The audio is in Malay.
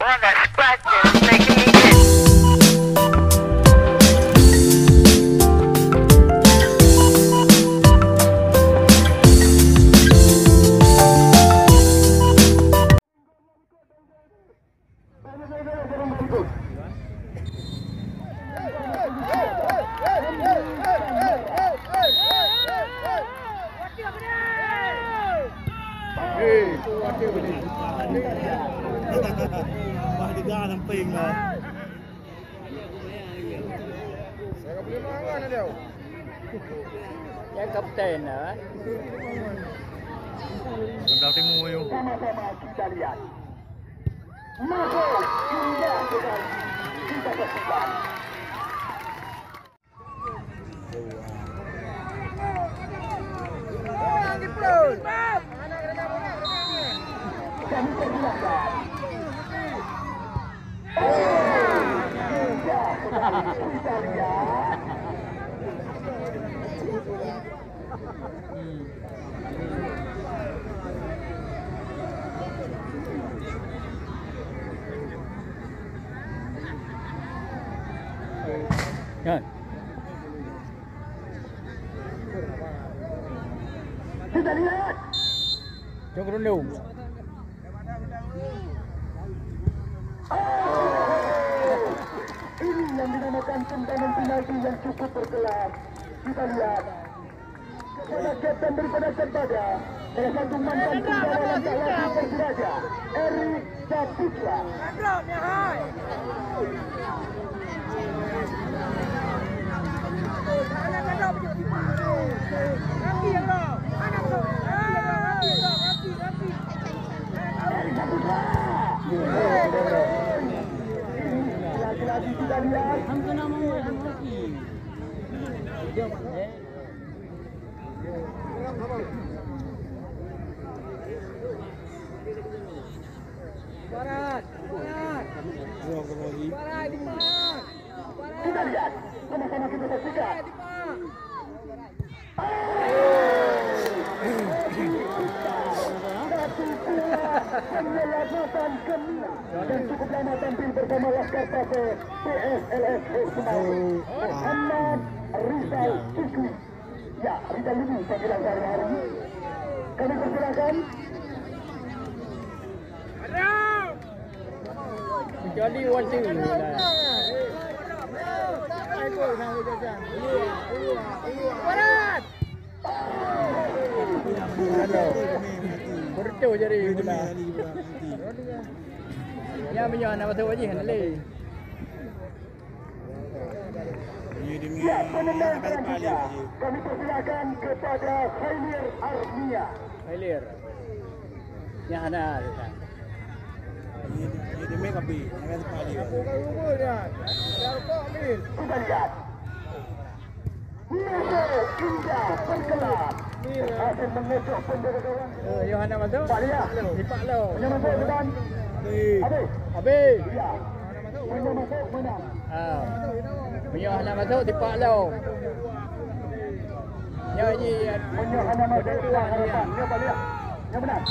Boy, that scratching is making me itch. Bahdiga namping lah. Saya boleh mangan dia. Yang kapten lah. Sebelah timur you. Sama-sama kita lihat. Masuk indah sekali. Kita saksikan. Kami persilakan. Indah sekali. Kita lihat. Kan? Kita lihat. Jom rundung. Ini yang dinamakan tendangan penalti yang cukup berkelas. Kita lihat. Kepada kapten daripada Serbada, salah satu mantan penggawa langkah lagi Persiraja, Erik Saputra. Lagi-lagi kita lihat. Kita lihat, sama-sama kita saksikan. Penyelamatan gemilang dan cukup lama tampil bersama Laskar Pape PSLS Semarang. Muhammad Rizal Fikri. Ya, Rizal ini panggilan sehari-hari. Kami persilakan. Jadi wanti ni lah. Barat. Bertu jadi bola. Ya punya anak betul wajib handle. Ya, penendang selanjutnya. Kami persilakan kepada Khair Armia. Hilir. Yang ada dekat. Dia make api, jangan sekali. Kita lihat. Masuk indah berkelas. Akan mengocok bendera kawan. Yohana masuk. Pak Lia. Lipat lo. Punya masuk depan. Habis. Habis. Ya. Punya masuk menang. Punya anak masuk tipak lo. Ya ji. Punya anak masuk tuan harapan. Ya Pak Lia. Yang benar.